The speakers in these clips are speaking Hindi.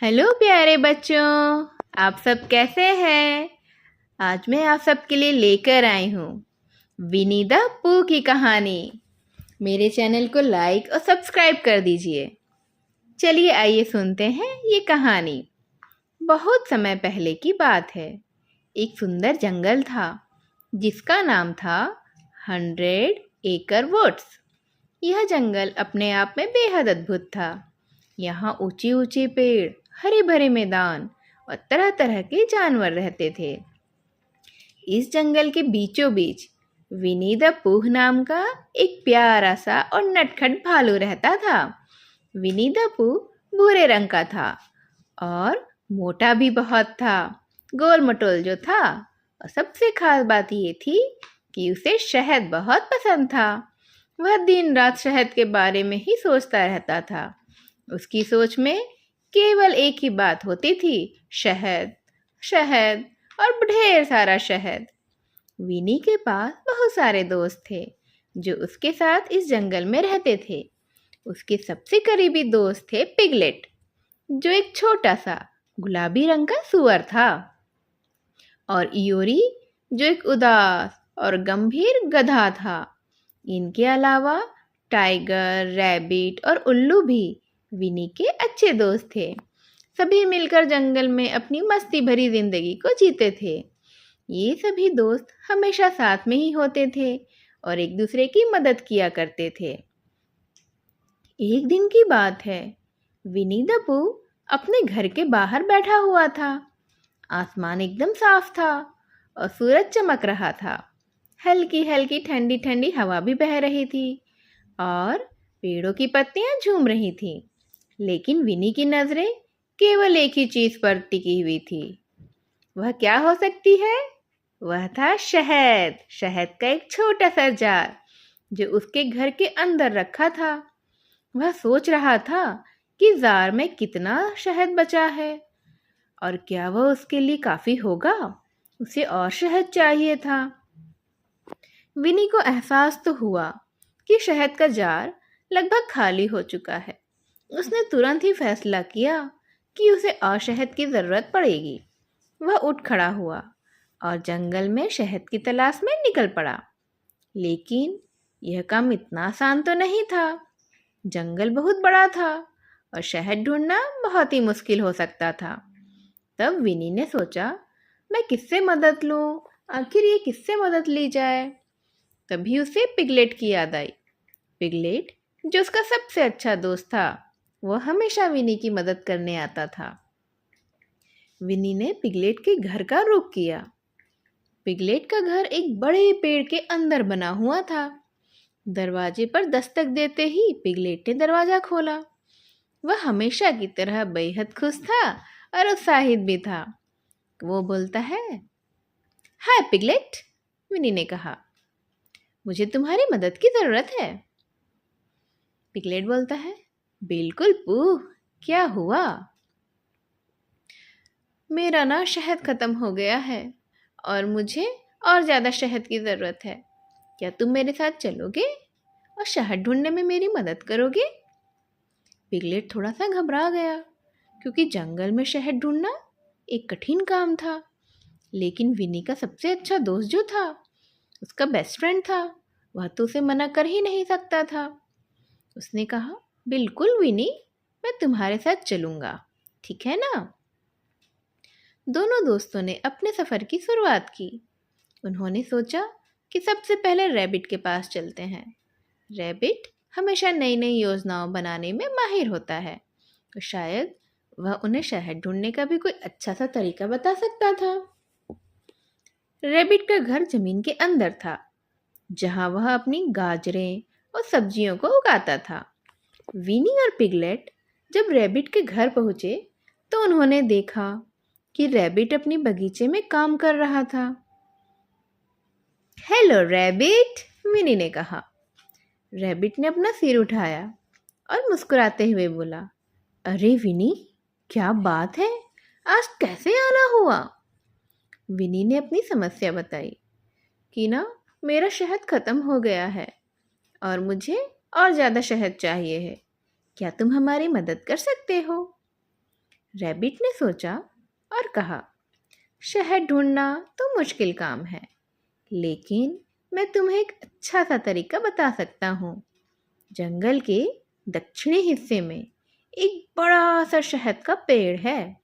हेलो प्यारे बच्चों, आप सब कैसे हैं। आज मैं आप सबके लिए लेकर आई हूँ विनी द पू की कहानी। मेरे चैनल को लाइक और सब्सक्राइब कर दीजिए। चलिए आइए सुनते हैं ये कहानी। बहुत समय पहले की बात है। एक सुंदर जंगल था जिसका नाम था 100 एकड़ वुड्स। यह जंगल अपने आप में बेहद अद्भुत था। यहाँ ऊंचे ऊंचे पेड़, हरे भरे मैदान और तरह तरह के जानवर रहते थे। इस जंगल के बीचों बीच विनी द पूह नाम का एक प्यारा सा और नटखट भालू रहता था। विनी द पूह भूरे रंग का था और मोटा भी बहुत था, गोल मटोल जो था। और सबसे खास बात ये थी कि उसे शहद बहुत पसंद था। वह दिन रात शहद के बारे में ही सोचता रहता था। उसकी सोच में केवल एक ही बात होती थी, शहद, शहद और ढेर सारा शहद। विनी के पास बहुत सारे दोस्त थे जो उसके साथ इस जंगल में रहते थे। उसके सबसे करीबी दोस्त थे पिगलेट, जो एक छोटा सा गुलाबी रंग का सूअर था, और इयोरी, जो एक उदास और गंभीर गधा था। इनके अलावा टाइगर, रैबिट और उल्लू भी विनी के अच्छे दोस्त थे। सभी मिलकर जंगल में अपनी मस्ती भरी जिंदगी को जीते थे। ये सभी दोस्त हमेशा साथ में ही होते थे और एक दूसरे की मदद किया करते थे। एक दिन की बात है, विनी द पूह अपने घर के बाहर बैठा हुआ था। आसमान एकदम साफ था और सूरज चमक रहा था। हल्की हल्की ठंडी ठंडी हवा भी बह रही थी और पेड़ों की पत्तियां झूम रही थीं। लेकिन विनी की नजरें केवल एक ही चीज पर टिकी हुई थी। वह क्या हो सकती है? वह था शहद। शहद का एक छोटा सा जार जो उसके घर के अंदर रखा था। वह सोच रहा था कि जार में कितना शहद बचा है और क्या वह उसके लिए काफी होगा। उसे और शहद चाहिए था। विनी को एहसास तो हुआ कि शहद का जार लगभग खाली हो चुका है। उसने तुरंत ही फैसला किया कि उसे और शहद की ज़रूरत पड़ेगी। वह उठ खड़ा हुआ और जंगल में शहद की तलाश में निकल पड़ा। लेकिन यह काम इतना आसान तो नहीं था। जंगल बहुत बड़ा था और शहद ढूंढना बहुत ही मुश्किल हो सकता था। तब विनी ने सोचा, मैं किससे मदद लूं? आखिर ये किससे मदद ली जाए? तभी उसे पिगलेट की याद आई। पिगलेट, जो उसका सबसे अच्छा दोस्त था, वह हमेशा विनी की मदद करने आता था। विनी ने पिगलेट के घर का रुख किया। पिगलेट का घर एक बड़े पेड़ के अंदर बना हुआ था। दरवाजे पर दस्तक देते ही पिगलेट ने दरवाजा खोला। वह हमेशा की तरह बेहद खुश था और उत्साहित भी था। वो बोलता है, हाय पिगलेट, विनी ने कहा, मुझे तुम्हारी मदद की ज़रूरत है। पिगलेट बोलता है, बिल्कुल पूह, क्या हुआ? मेरा ना शहद ख़त्म हो गया है और मुझे और ज़्यादा शहद की ज़रूरत है। क्या तुम मेरे साथ चलोगे और शहद ढूंढने में मेरी मदद करोगे? पिगलेट थोड़ा सा घबरा गया क्योंकि जंगल में शहद ढूंढना एक कठिन काम था। लेकिन विनी का सबसे अच्छा दोस्त जो था, उसका बेस्ट फ्रेंड था, वह तो उसे मना कर ही नहीं सकता था। उसने कहा, बिल्कुल विनी, मैं तुम्हारे साथ चलूँगा, ठीक है ना? दोनों दोस्तों ने अपने सफ़र की शुरुआत की। उन्होंने सोचा कि सबसे पहले रैबिट के पास चलते हैं। रैबिट हमेशा नई नई योजनाओं बनाने में माहिर होता है, तो शायद वह उन्हें शहद ढूंढने का भी कोई अच्छा सा तरीका बता सकता था। रैबिट का घर जमीन के अंदर था, जहां वह अपनी गाजरें और सब्जियों को उगाता था। विनी और पिगलेट जब रैबिट के घर पहुंचे तो उन्होंने देखा कि रैबिट अपनी बगीचे में काम कर रहा था। हेलो रैबिट, विनी ने कहा। रैबिट ने अपना सिर उठाया और मुस्कुराते हुए बोला, अरे विनी, क्या बात है, आज कैसे आना हुआ? विनी ने अपनी समस्या बताई कि ना, मेरा शहद ख़त्म हो गया है और मुझे और ज़्यादा शहद चाहिए है। क्या तुम हमारी मदद कर सकते हो? रैबिट ने सोचा और कहा, शहद ढूंढना तो मुश्किल काम है, लेकिन मैं तुम्हें एक अच्छा सा तरीका बता सकता हूँ। जंगल के दक्षिणी हिस्से में एक बड़ा सा शहद का पेड़ है,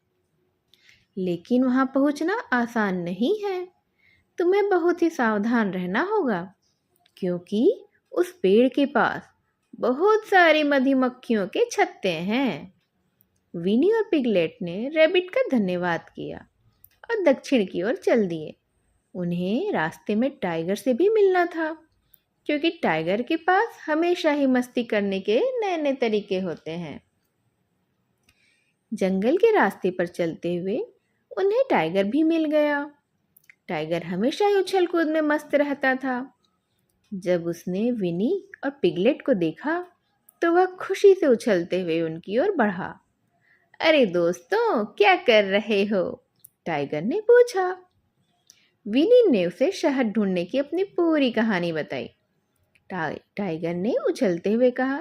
लेकिन वहां पहुंचना आसान नहीं है। तुम्हें बहुत ही सावधान रहना होगा, क्योंकि उस पेड़ के पास बहुत सारी मधुमक्खियों के छत्ते हैं। विनी और पिगलेट ने रैबिट का धन्यवाद किया और दक्षिण की ओर चल दिए। उन्हें रास्ते में टाइगर से भी मिलना था, क्योंकि टाइगर के पास हमेशा ही मस्ती करने के नए नए तरीके होते हैं। जंगल के रास्ते पर चलते हुए उन्हें टाइगर भी मिल गया। टाइगर हमेशा ही उछल कूद में मस्त रहता था। जब उसने विनी और पिगलेट को देखा तो वह खुशी से उछलते हुए उनकी ओर बढ़ा। अरे दोस्तों, क्या कर रहे हो? टाइगर ने पूछा। विनी ने उसे शहद ढूंढने की अपनी पूरी कहानी बताई। टाइगर ने उछलते हुए कहा,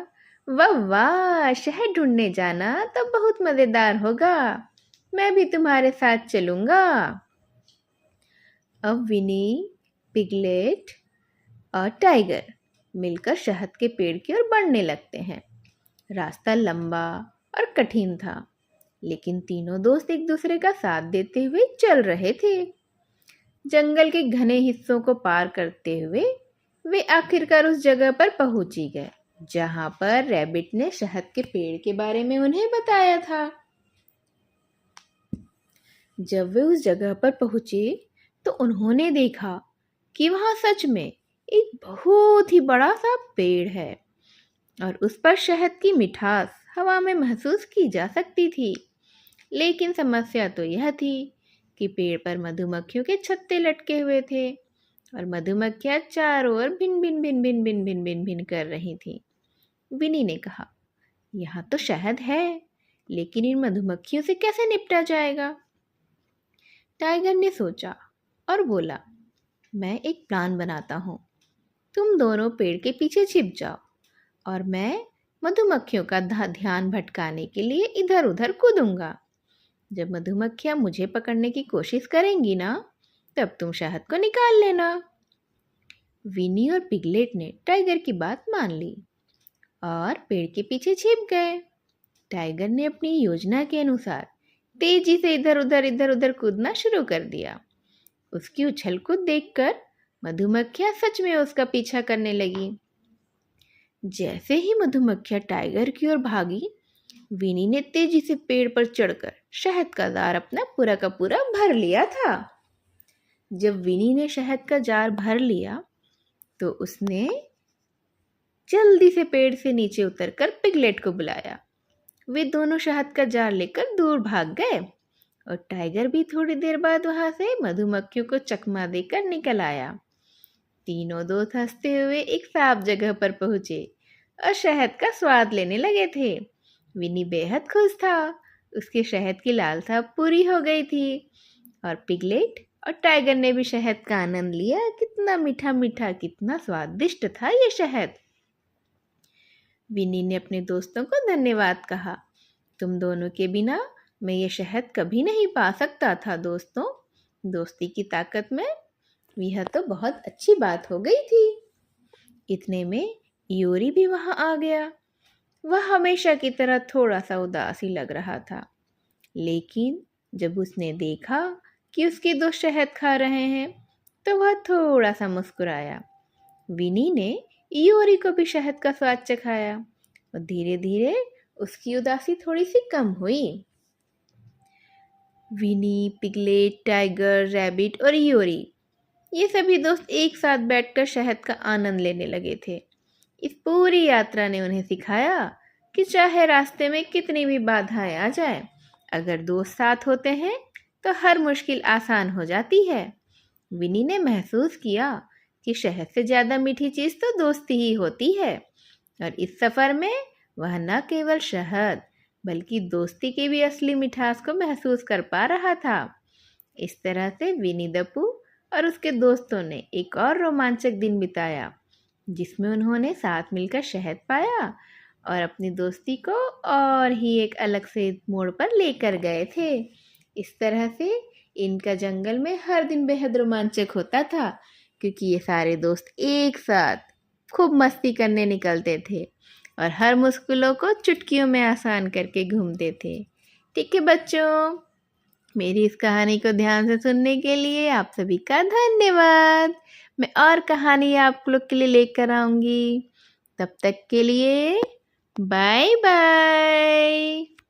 वाह वाह, शहद ढूंढने जाना तो बहुत मजेदार होगा। मैं भी तुम्हारे साथ चलूंगा। अब विनी, पिगलेट और टाइगर मिलकर शहद के पेड़ की ओर बढ़ने लगते हैं। रास्ता लंबा और कठिन था, लेकिन तीनों दोस्त एक दूसरे का साथ देते हुए चल रहे थे। जंगल के घने हिस्सों को पार करते हुए वे आखिरकार उस जगह पर पहुंच ही गए, जहां पर रैबिट ने शहद के पेड़ के बारे में उन्हें बताया था। जब वे उस जगह पर पहुंचे तो उन्होंने देखा कि वहां सच में एक बहुत ही बड़ा सा पेड़ है और उस पर शहद की मिठास हवा में महसूस की जा सकती थी। लेकिन समस्या तो यह थी कि पेड़ पर मधुमक्खियों के छत्ते लटके हुए थे और मधुमक्खियां चारों ओर भिन भिन भिन भिन भिन भिन भिन भिन कर रही थी। विनी ने कहा, यहाँ तो शहद है, लेकिन इन मधुमक्खियों से कैसे निपटा जाएगा? टाइगर ने सोचा और बोला, मैं एक प्लान बनाता हूँ। तुम दोनों पेड़ के पीछे छिप जाओ और मैं मधुमक्खियों का ध्यान भटकाने के लिए इधर उधर कूदूंगा। जब मधुमक्खियां मुझे पकड़ने की कोशिश करेंगी ना, तब तुम शहद को निकाल लेना। विनी और पिगलेट ने टाइगर की बात मान ली और पेड़ के पीछे छिप गए। टाइगर ने अपनी योजना के अनुसार तेजी से इधर उधर कूदना शुरू कर दिया। उसकी उछल कूद देखकर मधुमक्खियां सच में उसका पीछा करने लगी। जैसे ही मधुमक्खियां टाइगर की ओर भागी, विनी ने तेजी से पेड़ पर चढ़कर शहद का जार अपना पूरा का पूरा भर लिया था। जब विनी ने शहद का जार भर लिया तो उसने जल्दी से पेड़ से नीचे उतरकर पिगलेट को बुलाया। वे दोनों शहद का जार लेकर दूर भाग गए और टाइगर भी थोड़ी देर बाद वहां से मधुमक्खियों को चकमा देकर निकल आया। तीनों दोस्त हंसते हुए एक साफ जगह पर पहुंचे और शहद का स्वाद लेने लगे थे। विनी बेहद खुश था, उसके शहद की लालसा पूरी हो गई थी और पिगलेट और टाइगर ने भी शहद का आनंद लिया। कितना मीठा मीठा, कितना स्वादिष्ट था ये शहद। विनी ने अपने दोस्तों को धन्यवाद कहा। तुम दोनों के बिना मैं ये शहद कभी नहीं पा सकता था दोस्तों। दोस्ती की ताकत में यह तो बहुत अच्छी बात हो गई थी। इतने में इयोरी भी वहां आ गया। वह हमेशा की तरह थोड़ा सा उदासी लग रहा था, लेकिन जब उसने देखा कि उसके दोस्त शहद खा रहे हैं तो वह थोड़ा सा मुस्कुराया। विनी ने इयोरी को भी शहद का स्वाद चखाया और धीरे धीरे उसकी उदासी थोड़ी सी कम हुई। विनी, पिगलेट, टाइगर, रैबिट और इयोरी, ये सभी दोस्त एक साथ बैठकर शहद का आनंद लेने लगे थे। इस पूरी यात्रा ने उन्हें सिखाया कि चाहे रास्ते में कितनी भी बाधाएं आ जाए, अगर दोस्त साथ होते हैं तो हर मुश्किल आसान हो जाती है। विनी ने महसूस किया कि शहद से ज़्यादा मीठी चीज़ तो दोस्ती ही होती है और इस सफ़र में वह न केवल शहद बल्कि दोस्ती की भी असली मिठास को महसूस कर पा रहा था। इस तरह से विनी द पूह और उसके दोस्तों ने एक और रोमांचक दिन बिताया, जिसमें उन्होंने साथ मिलकर शहद पाया और अपनी दोस्ती को और ही एक अलग से मोड़ पर लेकर गए थे। इस तरह से इनका जंगल में हर दिन बेहद रोमांचक होता था, क्योंकि ये सारे दोस्त एक साथ खूब मस्ती करने निकलते थे और हर मुश्किलों को चुटकियों में आसान करके घूमते थे। ठीक है बच्चों, मेरी इस कहानी को ध्यान से सुनने के लिए आप सभी का धन्यवाद। मैं और कहानी आप लोग के लिए लेकर आऊँगी। तब तक के लिए बाय बाय।